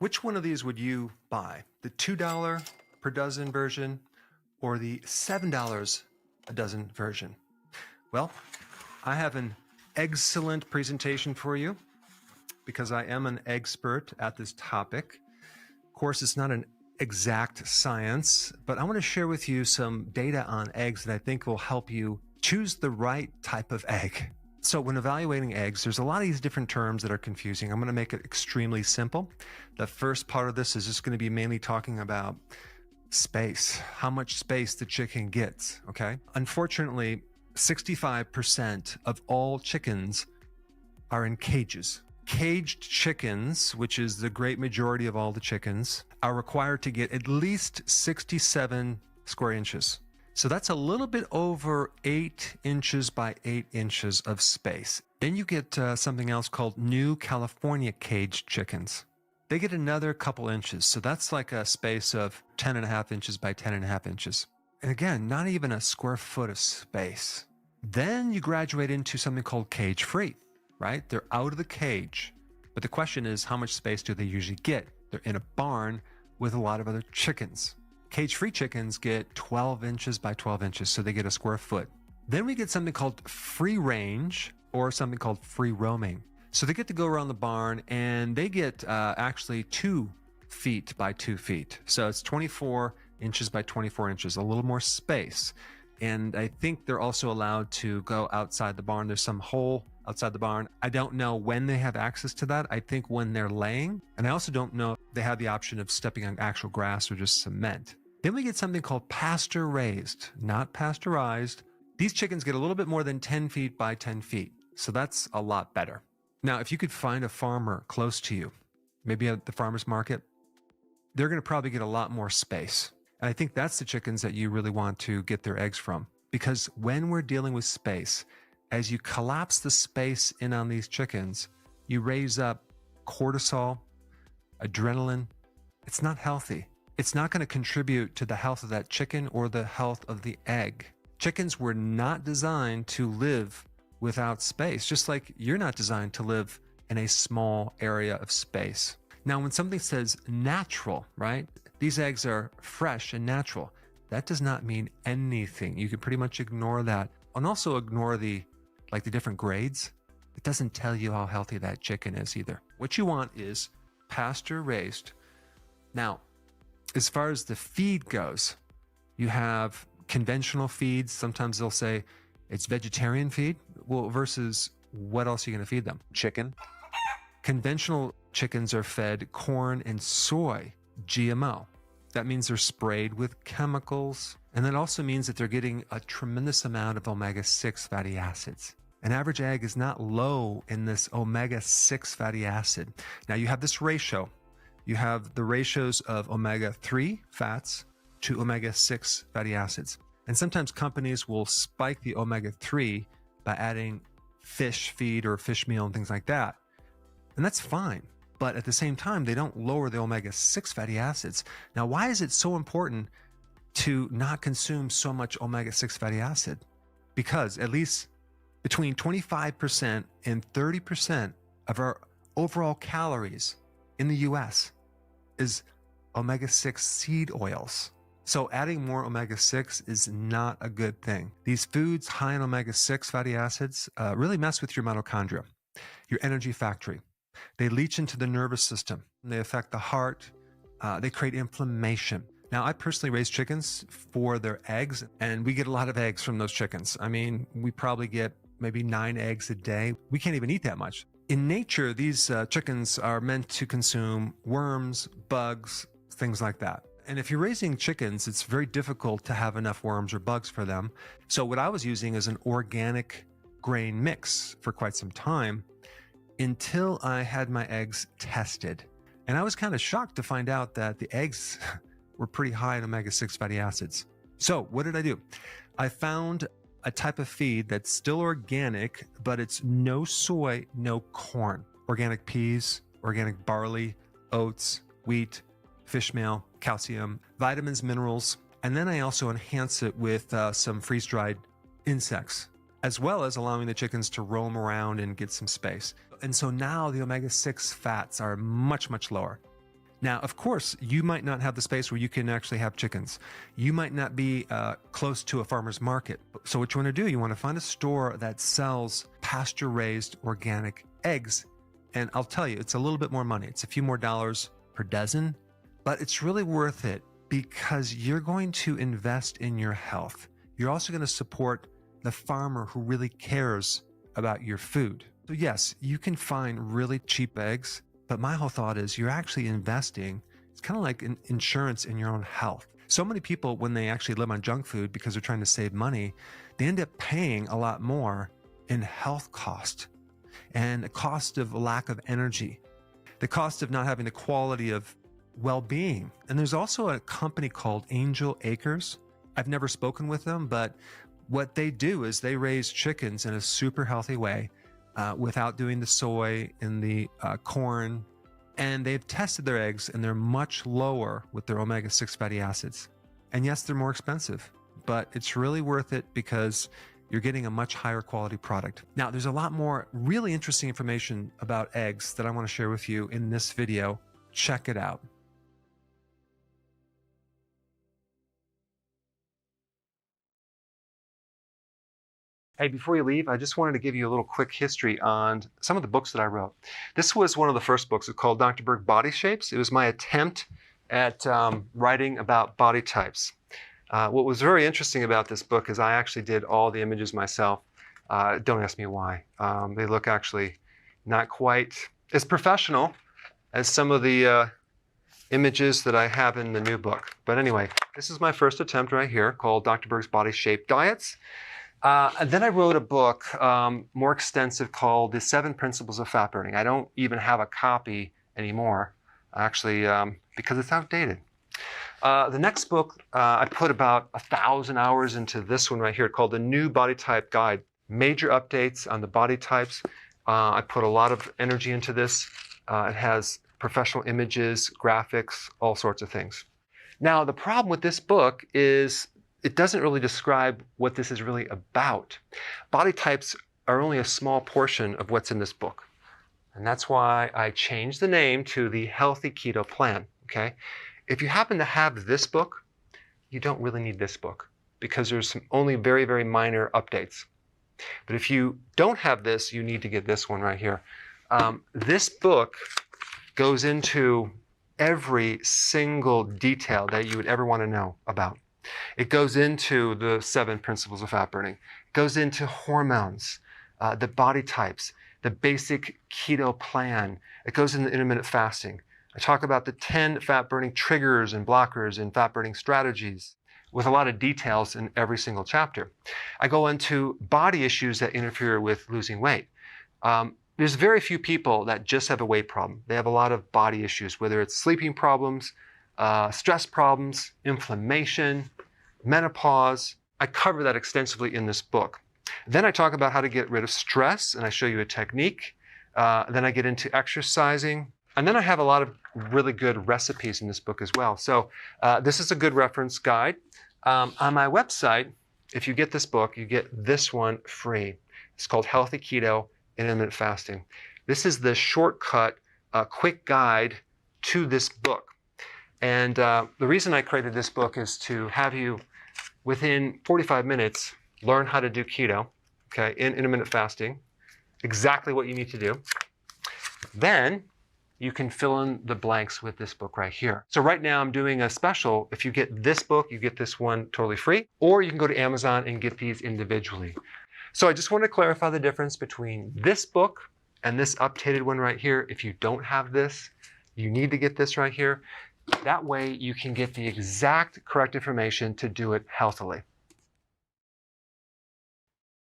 Which one of these would you buy? The $2 per dozen version or the $7 a dozen version? Well, I have an excellent presentation for you because I am an expert at this topic. Of course, it's not an exact science, but I want to share with you some data on eggs that I think will help you choose the right type of egg. So when evaluating eggs, there's a lot of these different terms that are confusing. I'm going to make it extremely simple. The first part of this is just going to be mainly talking about space, how much space the chicken gets, okay? Unfortunately, 65% of all chickens are in cages. Caged chickens, which is the great majority of all the chickens, are required to get at least 67 square inches. So that's a little bit over 8 inches by 8 inches of space. Then you get something else called New California caged chickens. They get another couple inches. So that's like a space of 10.5 inches by 10.5 inches. And again, not even a square foot of space. Then you graduate into something called cage free, right? They're out of the cage. But the question is, how much space do they usually get? They're in a barn with a lot of other chickens. Cage-free chickens get 12 inches by 12 inches, so they get a square foot. Then we get something called free range or something called free roaming. So they get to go around the barn and they get actually 2 feet by 2 feet. So it's 24 inches by 24 inches, a little more space. And I think they're also allowed to go outside the barn. There's some hole outside the barn. I don't know when they have access to that. I think when they're laying. And I also don't know if they have the option of stepping on actual grass or just cement. Then we get something called pasture-raised, not pasteurized. These chickens get a little bit more than 10 feet by 10 feet. So that's a lot better. Now, if you could find a farmer close to you, maybe at the farmer's market, they're going to probably get a lot more space. And I think that's the chickens that you really want to get their eggs from. Because when we're dealing with space, as you collapse the space in on these chickens, you raise up cortisol, adrenaline. It's not healthy. It's not going to contribute to the health of that chicken or the health of the egg. Chickens were not designed to live without space, just like you're not designed to live in a small area of space. Now, when something says natural, right? These eggs are fresh and natural. That does not mean anything. You can pretty much ignore that. And also ignore the different grades. It doesn't tell you how healthy that chicken is either. What you want is pasture-raised. Now, as far as the feed goes, you have conventional feeds. Sometimes they'll say it's vegetarian feed. Well, versus what else are you going to feed them? Chicken. Conventional chickens are fed corn and soy, GMO. That means they're sprayed with chemicals. And that also means that they're getting a tremendous amount of omega-6 fatty acids. An average egg is not low in this omega-6 fatty acid. Now you have this ratio. You have the ratios of omega-3 fats to omega-6 fatty acids. And sometimes companies will spike the omega-3 by adding fish feed or fish meal and things like that. And that's fine. But at the same time, they don't lower the omega-6 fatty acids. Now, why is it so important to not consume so much omega-6 fatty acid? Because at least between 25% and 30% of our overall calories in the US is omega-6 seed oils. So adding more omega-6 is not a good thing. These foods high in omega-6 fatty acids really mess with your mitochondria, your energy factory. They leach into the nervous system. They affect the heart. They create inflammation. Now, I personally raise chickens for their eggs, and we get a lot of eggs from those chickens. I mean, we probably get maybe 9 eggs a day. We can't even eat that much. In nature, these chickens are meant to consume worms, bugs, things like that. And if you're raising chickens, it's very difficult to have enough worms or bugs for them. So what I was using is an organic grain mix for quite some time until I had my eggs tested. And I was kind of shocked to find out that the eggs were pretty high in omega-6 fatty acids. So what did I do? I found a type of feed that's still organic, but it's no soy, no corn. Organic peas, organic barley, oats, wheat, fish meal, calcium, vitamins, minerals. And then I also enhance it with some freeze-dried insects, as well as allowing the chickens to roam around and get some space. And so now the omega-6 fats are much, much lower. Now, of course, you might not have the space where you can actually have chickens. You might not be close to a farmer's market. So what you want to do, you want to find a store that sells pasture-raised organic eggs. And I'll tell you, it's a little bit more money. It's a few more dollars per dozen, but it's really worth it because you're going to invest in your health. You're also going to support the farmer who really cares about your food. So yes, you can find really cheap eggs, but my whole thought is you're actually investing. It's kind of like an insurance in your own health. So many people, when they actually live on junk food because they're trying to save money, they end up paying a lot more in health cost and the cost of lack of energy, the cost of not having the quality of well-being. And there's also a company called Angel Acres. I've never spoken with them, but what they do is they raise chickens in a super healthy way without doing the soy and the corn. And they've tested their eggs and they're much lower with their omega-6 fatty acids. And yes, they're more expensive, but it's really worth it because you're getting a much higher quality product. Now, there's a lot more really interesting information about eggs that I want to share with you in this video. Check it out. Hey, before you leave, I just wanted to give you a little quick history on some of the books that I wrote. This was one of the first books. It's called Dr. Berg Body Shapes. It was my attempt at writing about body types. What was very interesting about this book is I actually did all the images myself. Don't ask me why. They look actually not quite as professional as some of the images that I have in the new book. But anyway, this is my first attempt right here called Dr. Berg's Body Shape Diets. And then I wrote a book more extensive called The 7 Principles of Fat Burning. I don't even have a copy anymore, actually, because it's outdated. The next book, I put about 1,000 hours into this one right here called The New Body Type Guide. Major updates on the body types. I put a lot of energy into this. It has professional images, graphics, all sorts of things. Now, the problem with this book is it doesn't really describe what this is really about. Body types are only a small portion of what's in this book. And that's why I changed the name to the Healthy Keto Plan, okay? If you happen to have this book, you don't really need this book because there's some only very, very minor updates. But if you don't have this, you need to get this one right here. This book goes into every single detail that you would ever want to know about. It goes into the 7 principles of fat burning. It goes into hormones, the body types, the basic keto plan. It goes into intermittent fasting. I talk about the 10 fat burning triggers and blockers and fat burning strategies with a lot of details in every single chapter. I go into body issues that interfere with losing weight. There's very few people that just have a weight problem. They have a lot of body issues, whether it's sleeping problems, stress problems, inflammation, menopause. I cover that extensively in this book. Then I talk about how to get rid of stress, and I show you a technique. Then I get into exercising. And then I have a lot of really good recipes in this book as well. So this is a good reference guide. On my website, if you get this book, you get this one free. It's called Healthy Keto and Intermittent Fasting. This is the shortcut, quick guide to this book. And the reason I created this book is to have you, within 45 minutes, learn how to do keto, okay, in intermittent fasting, exactly what you need to do. Then you can fill in the blanks with this book right here. So right now I'm doing a special. If you get this book, you get this one totally free, or you can go to Amazon and get these individually. So I just want to clarify the difference between this book and this updated one right here. If you don't have this, you need to get this right here. That way you can get the exact correct information to do it healthily.